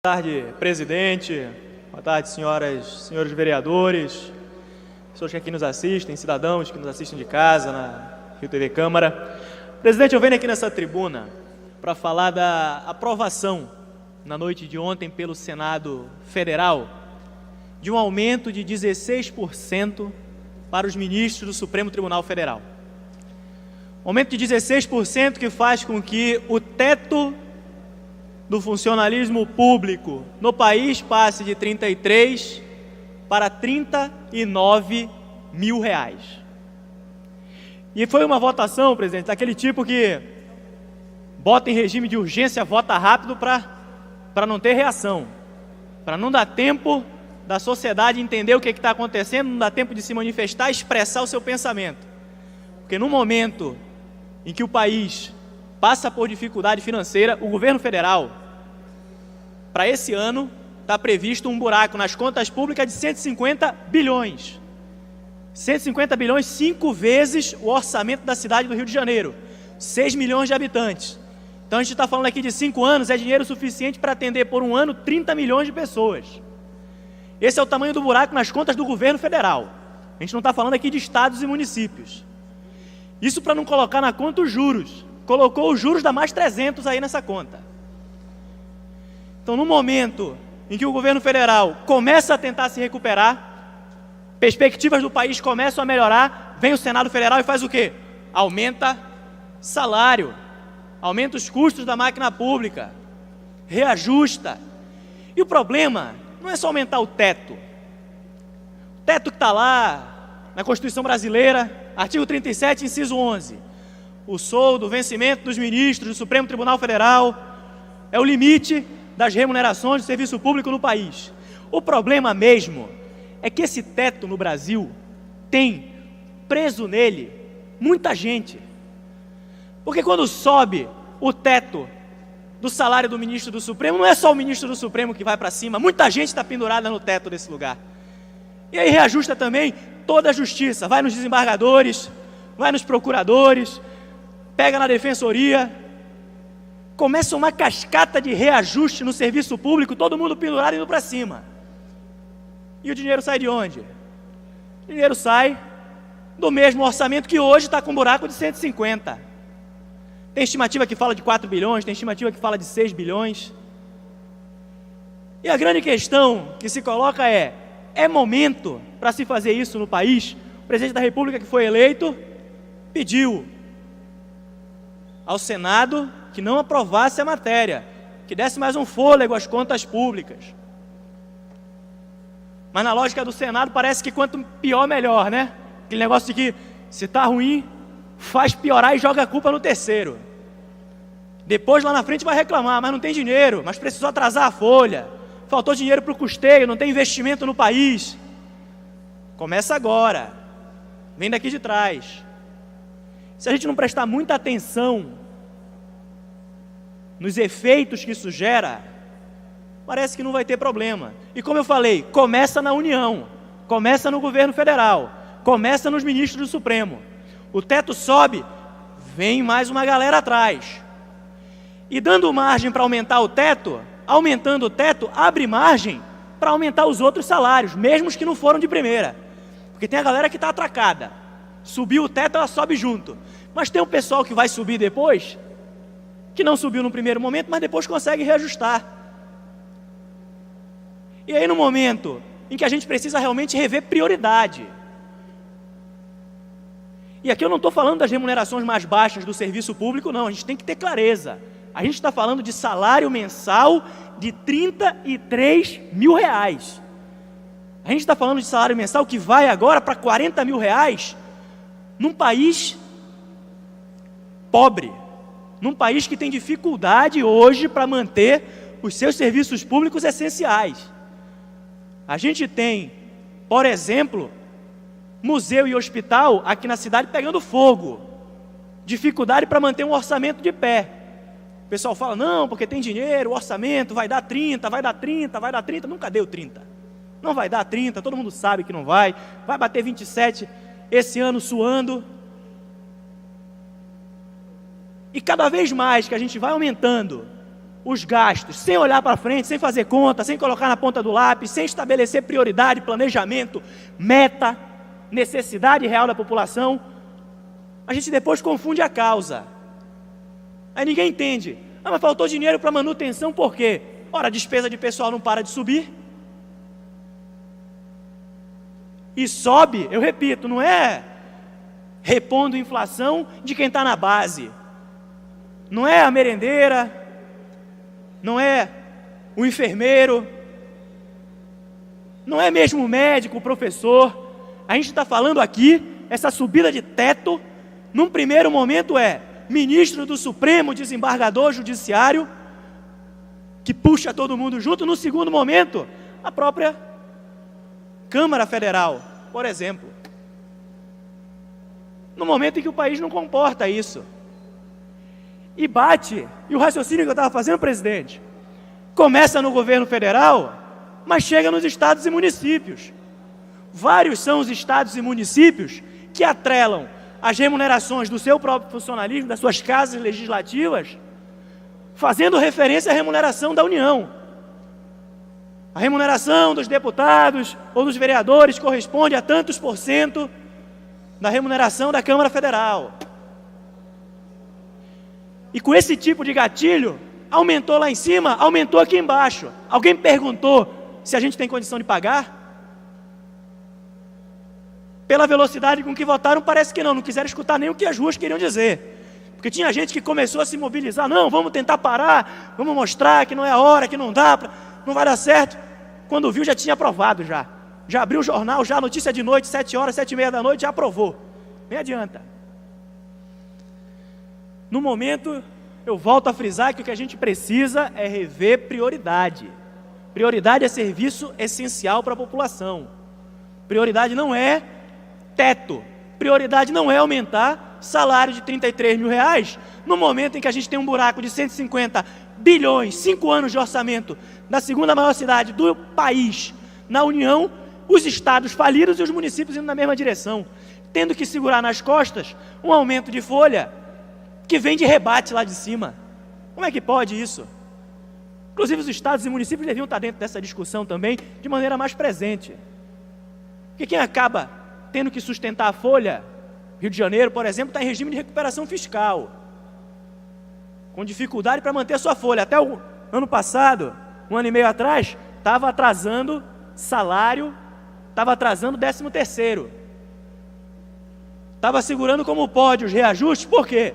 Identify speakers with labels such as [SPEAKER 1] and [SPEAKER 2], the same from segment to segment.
[SPEAKER 1] Boa tarde, presidente. Boa tarde, senhores vereadores, pessoas que aqui nos assistem, cidadãos que nos assistem de casa, na Rio TV Câmara. Presidente, eu venho aqui nessa tribuna para falar da aprovação, na noite de ontem, pelo Senado Federal, de um aumento de 16% para os ministros do Supremo Tribunal Federal. Um aumento de 16% que faz com que o teto do funcionalismo público no país passe de 33 para 39 mil reais. E foi uma votação, presidente, daquele tipo que bota em regime de urgência, vota rápido para não ter reação, para não dar tempo da sociedade entender o que está acontecendo, não dá tempo de se manifestar, expressar o seu pensamento. Porque no momento em que o país passa por dificuldade financeira, o governo federal, para esse ano, está previsto um buraco nas contas públicas de 150 bilhões. 150 bilhões, 5 vezes o orçamento da cidade do Rio de Janeiro, 6 milhões de habitantes. Então a gente está falando aqui de 5 anos, é dinheiro suficiente para atender por um ano 30 milhões de pessoas. Esse é o tamanho do buraco nas contas do governo federal. A gente não está falando aqui de estados e municípios. Isso para não colocar na conta os juros. Colocou os juros da mais 300 aí nessa conta. Então, no momento em que o governo federal começa a tentar se recuperar, perspectivas do país começam a melhorar, vem o Senado Federal e faz o quê? Aumenta salário, aumenta os custos da máquina pública, reajusta. E o problema não é só aumentar o teto. O teto que está lá na Constituição Brasileira, artigo 37, inciso 11. O soldo, o vencimento dos ministros do Supremo Tribunal Federal é o limite das remunerações do serviço público no país. O problema mesmo é que esse teto no Brasil tem preso nele muita gente. Porque quando sobe o teto do salário do ministro do Supremo, não é só o ministro do Supremo que vai para cima, muita gente está pendurada no teto desse lugar. E aí reajusta também toda a justiça, vai nos desembargadores, vai nos procuradores, pega na defensoria, começa uma cascata de reajuste no serviço público, todo mundo pendurado indo para cima. E o dinheiro sai de onde? O dinheiro sai do mesmo orçamento que hoje está com um buraco de 150. Tem estimativa que fala de 4 bilhões, tem estimativa que fala de 6 bilhões. E a grande questão que se coloca é momento para se fazer isso no país? O presidente da República que foi eleito pediu ao Senado que não aprovasse a matéria, que desse mais um fôlego às contas públicas. Mas na lógica do Senado parece que quanto pior, melhor, né? Aquele negócio de que se está ruim, faz piorar e joga a culpa no terceiro. Depois lá na frente vai reclamar, mas não tem dinheiro, mas precisou atrasar a folha, faltou dinheiro para o custeio, não tem investimento no país. Começa agora, vem daqui de trás. Se a gente não prestar muita atenção nos efeitos que isso gera, parece que não vai ter problema. E como eu falei, começa na União, começa no governo federal, começa nos ministros do Supremo. O teto sobe, vem mais uma galera atrás. E dando margem para aumentar o teto, aumentando o teto, abre margem para aumentar os outros salários, mesmo os que não foram de primeira. Porque tem a galera que está atracada. Subiu o teto, ela sobe junto. Mas tem o pessoal que vai subir depois, que não subiu no primeiro momento, mas depois consegue reajustar. E aí no momento em que a gente precisa realmente rever prioridade. E aqui eu não estou falando das remunerações mais baixas do serviço público, não, a gente tem que ter clareza. A gente está falando de salário mensal de 33 mil reais. A gente está falando de salário mensal que vai agora para 40 mil reais num país pobre, num país que tem dificuldade hoje para manter os seus serviços públicos essenciais. A gente tem, por exemplo, museu e hospital aqui na cidade pegando fogo, dificuldade para manter um orçamento de pé. O pessoal fala, não, porque tem dinheiro, o orçamento vai dar 30, vai dar 30, vai dar 30, nunca deu 30. Não vai dar 30, todo mundo sabe que não vai bater 27 esse ano suando. E cada vez mais que a gente vai aumentando os gastos, sem olhar para frente, sem fazer conta, sem colocar na ponta do lápis, sem estabelecer prioridade, planejamento, meta, necessidade real da população, a gente depois confunde a causa. Aí ninguém entende. Mas faltou dinheiro para manutenção por quê? Ora, a despesa de pessoal não para de subir. E sobe, eu repito, não é repondo inflação de quem está na base. Não é a merendeira, não é o enfermeiro, não é mesmo o médico, o professor. A gente está falando aqui, essa subida de teto, num primeiro momento é ministro do Supremo, desembargador judiciário, que puxa todo mundo junto. No segundo momento, a própria Câmara Federal, por exemplo. No momento em que o país não comporta isso. E bate, e o raciocínio que eu estava fazendo, presidente, começa no governo federal, mas chega nos estados e municípios. Vários são os estados e municípios que atrelam as remunerações do seu próprio funcionalismo, das suas casas legislativas, fazendo referência à remuneração da União. A remuneração dos deputados ou dos vereadores corresponde a tantos por cento da remuneração da Câmara Federal. E com esse tipo de gatilho, aumentou lá em cima, aumentou aqui embaixo. Alguém perguntou se a gente tem condição de pagar? Pela velocidade com que votaram, parece que não quiseram escutar nem o que as ruas queriam dizer. Porque tinha gente que começou a se mobilizar, não, vamos tentar parar, vamos mostrar que não é a hora, que não dá, não vai dar certo. Quando viu, já tinha aprovado já. Já abriu o jornal, já a notícia de noite, 7 horas, 7h30 da noite, já aprovou. Nem adianta. No momento, eu volto a frisar que o que a gente precisa é rever prioridade. Prioridade é serviço essencial para a população. Prioridade não é teto. Prioridade não é aumentar salário de 33 mil reais no momento em que a gente tem um buraco de 150 bilhões, 5 anos de orçamento da segunda maior cidade do país na União, os estados falidos e os municípios indo na mesma direção, tendo que segurar nas costas um aumento de folha que vem de rebate lá de cima. Como é que pode isso? Inclusive os estados e municípios deviam estar dentro dessa discussão também de maneira mais presente. Porque quem acaba tendo que sustentar a folha, Rio de Janeiro, por exemplo, está em regime de recuperação fiscal, com dificuldade para manter a sua folha. Até o ano passado, 1 ano e meio atrás, estava atrasando salário, estava atrasando 13º. Estava segurando como pode os reajustes, por quê?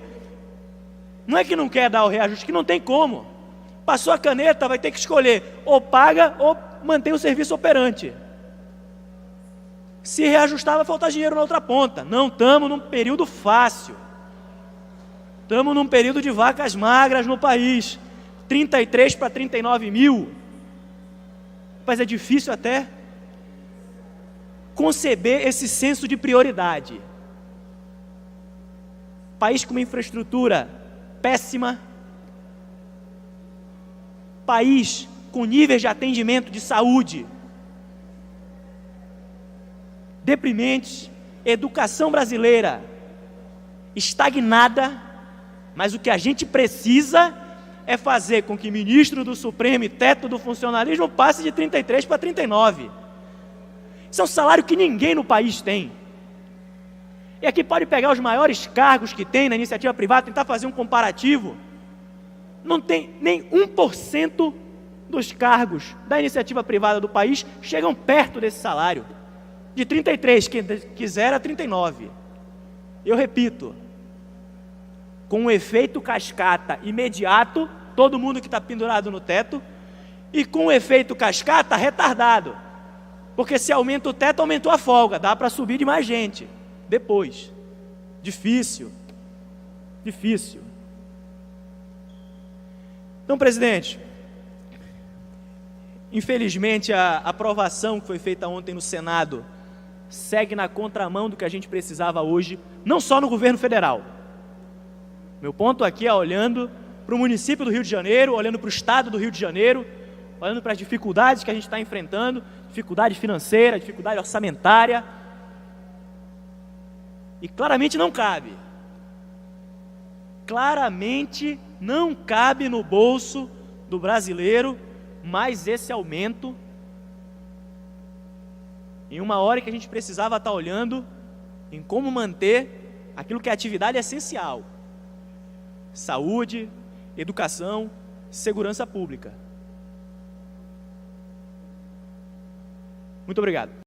[SPEAKER 1] Não é que não quer dar o reajuste, que não tem como. Passou a caneta, vai ter que escolher, ou paga ou mantém o serviço operante. Se reajustar, vai faltar dinheiro na outra ponta. Não estamos num período fácil. Estamos num período de vacas magras no país. 33 para 39 mil. Mas é difícil até conceber esse senso de prioridade. País com uma infraestrutura péssima. País com níveis de atendimento de saúde deprimentes, educação brasileira estagnada, mas o que a gente precisa é fazer com que ministro do Supremo e teto do funcionalismo passe de 33 para 39. Isso é um salário que ninguém no país tem. E aqui pode pegar os maiores cargos que tem na iniciativa privada, tentar fazer um comparativo. Não tem nem 1% dos cargos da iniciativa privada do país chegam perto desse salário. De 33, quem quiser, a 39. Eu repito, com um efeito cascata imediato, todo mundo que está pendurado no teto, e com um efeito cascata retardado. Porque se aumenta o teto, aumentou a folga, dá para subir de mais gente. Depois. Difícil. Difícil. Então, presidente, infelizmente a aprovação que foi feita ontem no Senado segue na contramão do que a gente precisava hoje, não só no governo federal. Meu ponto aqui é olhando para o município do Rio de Janeiro, olhando para o estado do Rio de Janeiro, olhando para as dificuldades que a gente está enfrentando, dificuldade financeira, dificuldade orçamentária, e claramente não cabe no bolso do brasileiro, mais esse aumento, em uma hora que a gente precisava estar olhando em como manter aquilo que é atividade essencial: saúde, educação, segurança pública. Muito obrigado.